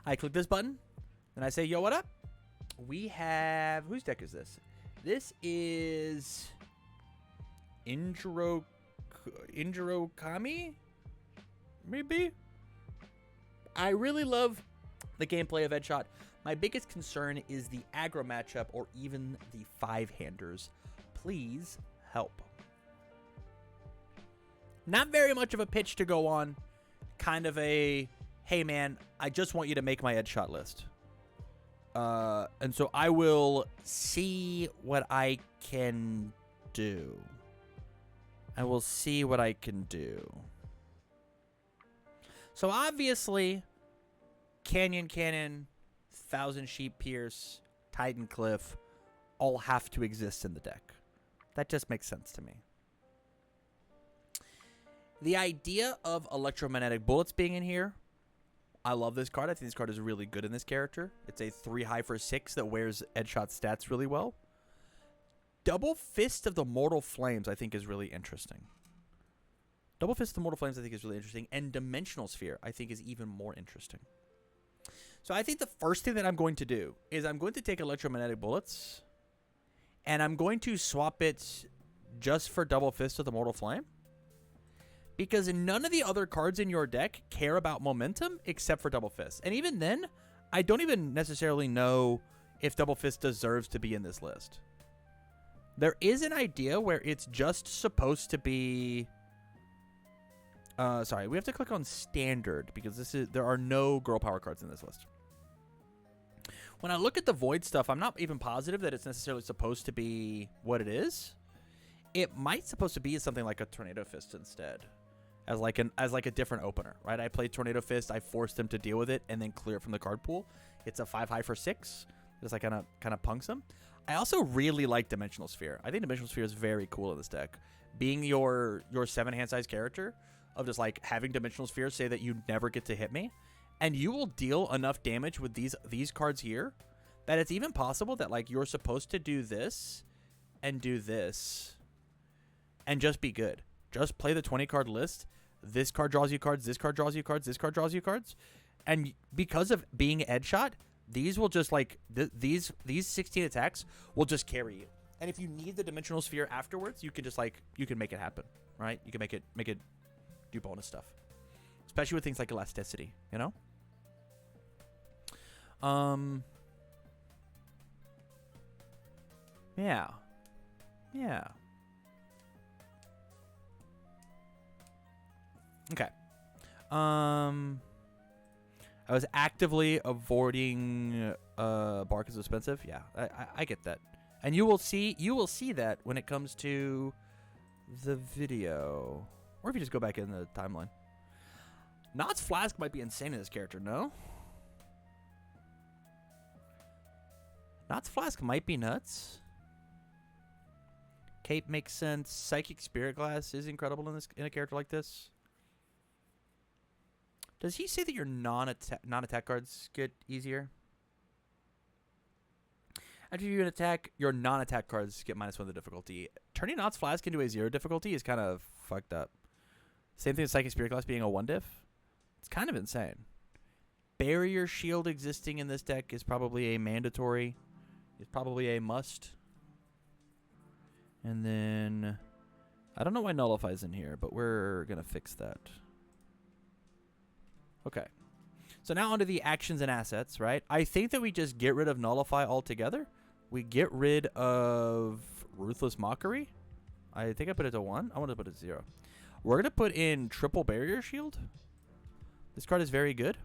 I click this button, and I say, yo, what up? We have... Whose deck is this? This is... Kami? Maybe? I really love the gameplay of Edgeshot. My biggest concern is the aggro matchup or even the 5-handers. Please help. Not very much of a pitch to go on. Kind of a, hey man, I just want you to make my Edgeshot list. And so I will see what I can do. I will see what I can do. So obviously, Canyon, Thousand Sheep Pierce, Titan Cliff, all have to exist in the deck. That just makes sense to me. The idea of electromagnetic bullets being in here, I love this card. I think this card is really good in this character. It's a 3 high for 6 that wears Edgeshot stats really well. Double Fist of the Mortal Flames, I think, is really interesting. Double Fist of the Mortal Flames, I think, is really interesting. And Dimensional Sphere, I think, is even more interesting. So I think the first thing that I'm going to do is I'm going to take electromagnetic bullets, and I'm going to swap it just for Double Fist of the Mortal Flame. Because none of the other cards in your deck care about momentum except for Double Fist. And even then, I don't even necessarily know if Double Fist deserves to be in this list. There is an idea where it's just supposed to be... sorry, we have to click on Standard because there are no Girl Power cards in this list. When I look at the Void stuff, I'm not even positive that it's necessarily supposed to be what it is. It might supposed to be something like a Tornado Fist instead. As like a different opener, right? I played Tornado Fist, I forced him to deal with it, and then clear it from the card pool. It's a 5 high for 6. Just like kind of punks him. I also really like Dimensional Sphere. I think Dimensional Sphere is very cool in this deck. Being your 7 hand size character, of just like having Dimensional Sphere say that you never get to hit me, and you will deal enough damage with these cards here that it's even possible that like you're supposed to do this and do this and just be good. Just play the 20 card list. This card draws you cards. This card draws you cards. This card draws you cards. And because of being Edgeshot, these will just like these 16 attacks will just carry you. And if you need the Dimensional Sphere afterwards, you can just like you can make it happen, right? You can make it do bonus stuff, especially with things like elasticity, you know. Yeah. Okay. I was actively avoiding Bark is expensive. Yeah, I get that. And you will see that when it comes to the video. Or if you just go back in the timeline. Knott's Flask might be insane in this character, no? Knott's Flask might be nuts. Cape makes sense. Psychic Spirit Glass is incredible in a character like this. Does he say that your non-attack cards get easier? After you attack, your non-attack cards get -1 the difficulty. Turning Knott's Flask into a 0 difficulty is kind of fucked up. Same thing with Psychic Spirit Glass being a 1 diff. It's kind of insane. Barrier Shield existing in this deck is probably a mandatory. It's probably a must. And then... I don't know why Nullify's in here, but we're going to fix that. Okay. So now onto the actions and assets, right? I think that we just get rid of Nullify altogether. We get rid of Ruthless Mockery. I think I put it to 1. I want to put it to 0. We're going to put in Triple Barrier Shield. This card is very good.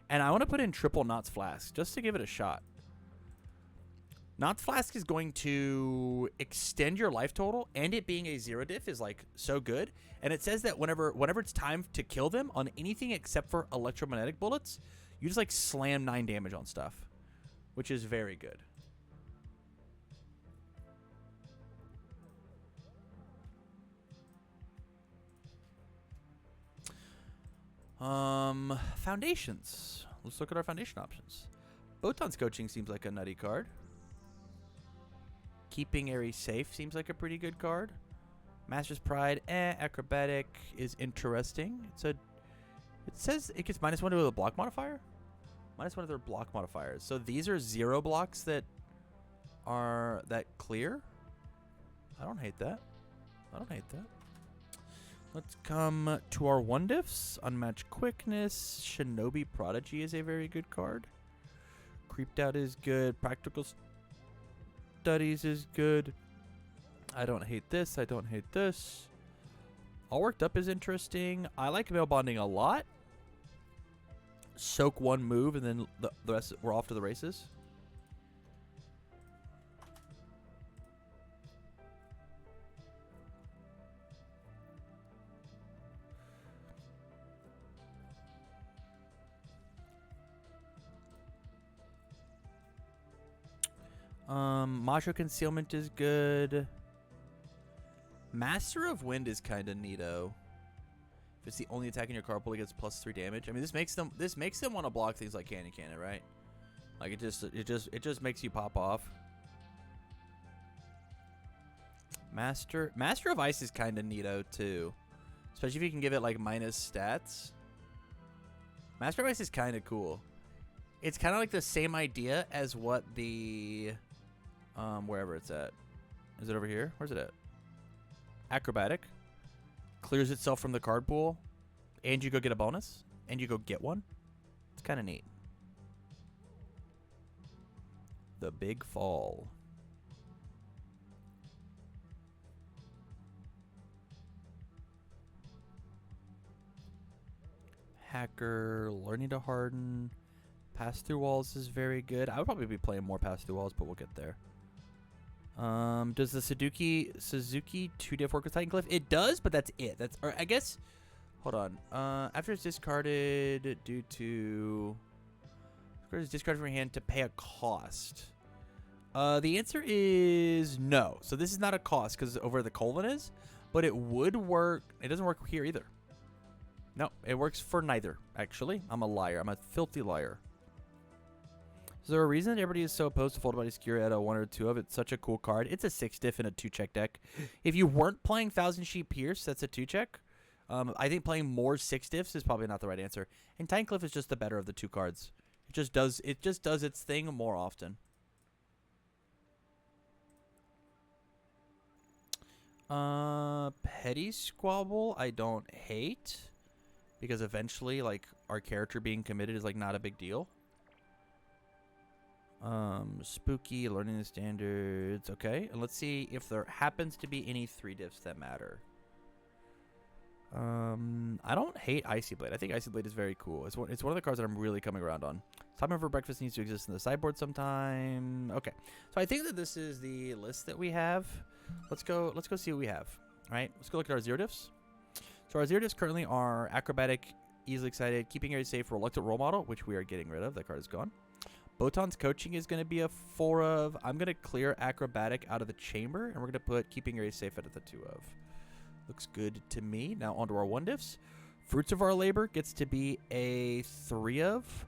And I want to put in Triple Knott's Flask just to give it a shot. Knott's Flask is going to extend your life total, and it being a 0 diff is like so good. And it says that whenever it's time to kill them on anything except for electromagnetic bullets, you just like slam 9 damage on stuff, which is very good. Foundations. Let's look at our foundation options. Botan's Coaching seems like a nutty card. Keeping Ares safe seems like a pretty good card. Master's Pride, Acrobatic is interesting. It says it gets -1 to a block modifier. Minus one of their block modifiers. So these are 0 blocks that are clear. I don't hate that. I don't hate that. Let's come to our 1 diffs. Unmatched Quickness. Shinobi Prodigy is a very good card. Creeped Out is good. Practical Studies is good. I don't hate this. I don't hate this. All Worked Up is interesting. I like Mail Bonding a lot. Soak 1 move, and then the rest, we're off to the races. Macho Concealment is good. Master of Wind is kind of neato. If it's the only attack in your card pool, it gets +3 damage. I mean, this makes them want to block things like Candy Cannon, right? Like it just makes you pop off. Master of Ice is kind of neato too, especially if you can give it like minus stats. Master of Ice is kind of cool. It's kind of like the same idea as what the wherever it's at. Is it over here? Where's it at? Acrobatic. Clears itself from the card pool, and you go get a bonus, and you go get one. It's kind of neat. The Big Fall. Hacker, Learning to Harden. Pass Through Walls is very good. I would probably be playing more Pass Through Walls, but we'll get there. Does the Suzuki 2-diff work with Titan Cliff? It does, but that's it. Or I guess, hold on. After it's discarded due to... It's discarded from your hand to pay a cost. The answer is no. So this is not a cost because over the colon is, but it would work. It doesn't work here either. No, it works for neither, actually. I'm a liar. I'm a filthy liar. Is there a reason that everybody is so opposed to Folded Body Skewer at a 1 or 2 of? It's such a cool card. It's a 6-diff in a 2-check deck. If you weren't playing Thousand Sheep Pierce, that's a 2-check. I think playing more 6-diffs is probably not the right answer. And Titan Cliff is just the better of the 2 cards. It just does its thing more often. Petty Squabble, I don't hate. Because eventually, like, our character being committed is, like, not a big deal. Spooky, Learning the Standards. Okay, and let's see if there happens to be any 3-diffs that matter. I don't hate Icy Blade. I think Icy Blade is very cool. It's one of the cards that I'm really coming around on. Time for Breakfast needs to exist in the sideboard sometime. Okay, so I think that this is the list that we have. Let's go see what we have. All right, let's go look at our 0-diffs. So our 0-diffs currently are Acrobatic, Easily Excited, Keeping Area Safe, Reluctant Role Model, which we are getting rid of. That card is gone. Botan's Coaching is going to be a 4 of. I'm going to clear Acrobatic out of the chamber, and we're going to put Keeping Area Safe out of the 2 of. Looks good to me. Now onto our 1-diffs. Fruits of Our Labor gets to be a 3 of.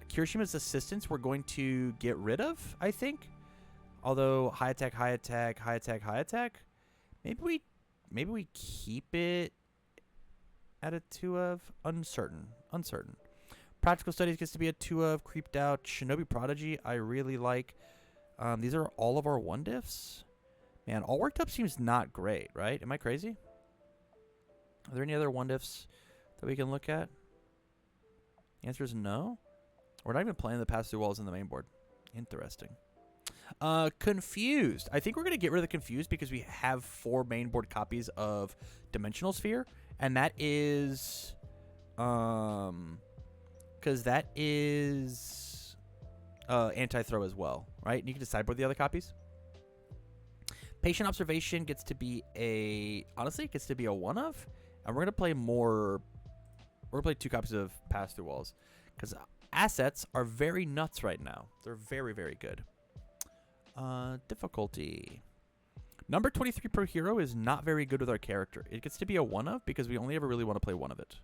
Kirishima's Assistance we're going to get rid of, I think. Although high attack, high attack, high attack, high attack. Maybe we keep it at a 2 of. Uncertain. Practical Studies gets to be a 2 of. Creeped Out. Shinobi Prodigy I really like. These are all of our 1-diffs. Man, All Worked Up seems not great, right? Am I crazy? Are there any other 1-diffs that we can look at? The answer is no. We're not even playing the Pass Through Walls in the main board. Interesting. Confused. I think we're going to get rid of the Confused because we have 4 main board copies of Dimensional Sphere. And that is... because that is anti-throw as well, right? And you can just sideboard the other copies. Patient Observation gets to be a... Honestly, it gets to be a 1 of. And we're going to play more... We're going to play 2 copies of Pass Through Walls. Because assets are very nuts right now. They're very, very good. Difficulty. Number 23 per hero is not very good with our character. It gets to be a 1 of because we only ever really want to play 1 of it.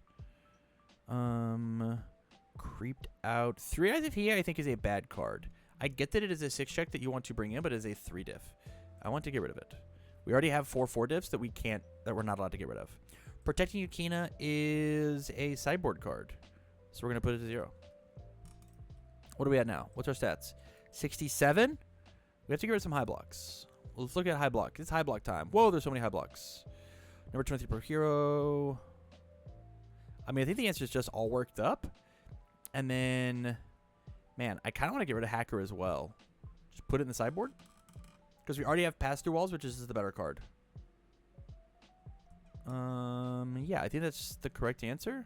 Creeped Out. 3 Eyes of He, I think, is a bad card. I get that it is a 6-check that you want to bring in, but it is a 3-diff. I want to get rid of it. We already have 4 4-diffs that we're not allowed to get rid of. Protecting Yukina is a sideboard card. So we're going to put it to 0. What are we at now? What's our stats? 67? We have to get rid of some high blocks. Let's look at high block. It's high block time. Whoa, there's so many high blocks. Number 23 per hero. I mean, I think the answer is just all worked up. And then, man, I kind of want to get rid of Hacker as well. Just put it in the sideboard. Because we already have pass-through walls, which is the better card. Yeah, I think that's the correct answer.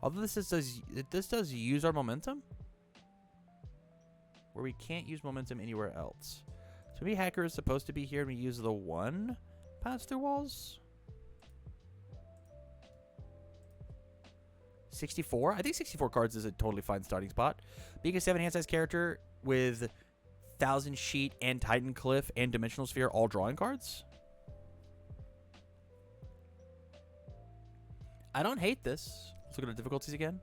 Although this does use our momentum. Where we can't use momentum anywhere else. So maybe Hacker is supposed to be here and we use the 1 pass-through walls. 64? I think 64 cards is a totally fine starting spot. Being a 7 hand size character with 1000 Sheet and Titan Cliff and Dimensional Sphere all drawing cards. I don't hate this. Let's look at the difficulties again.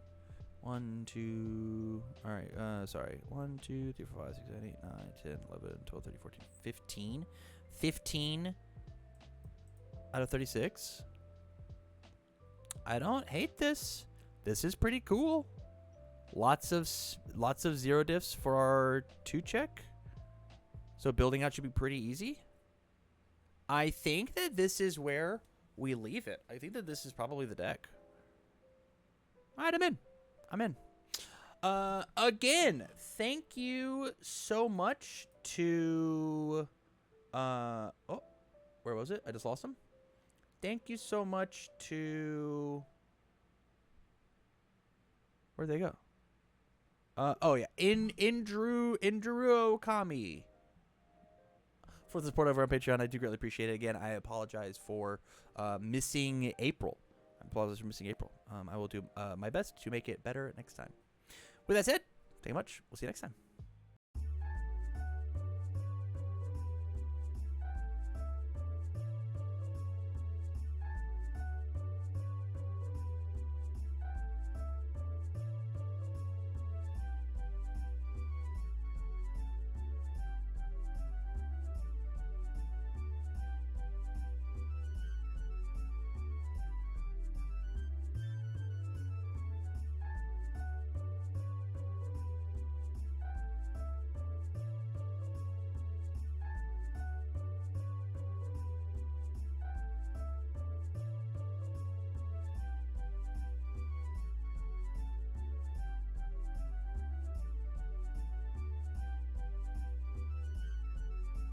1, 2, all right, sorry. 1, 2, 3, 4, 5, 6, 7, 8, 9, 10, 11, 12, 13, 14, 15. 15 out of 36. I don't hate this. This is pretty cool. Lots of zero diffs for our 2-check. So building out should be pretty easy. I think that this is where we leave it. I think that this is probably the deck. All right, I'm in. I'm in. Again, thank you so much to... oh, where was it? I just lost him. Thank you so much to... Where'd they go? Oh, yeah. Indru Okami. For the support over on Patreon, I do greatly appreciate it. Again, I apologize for missing April. I apologize for missing April. I will do my best to make it better next time. With that said, thank you much. We'll see you next time.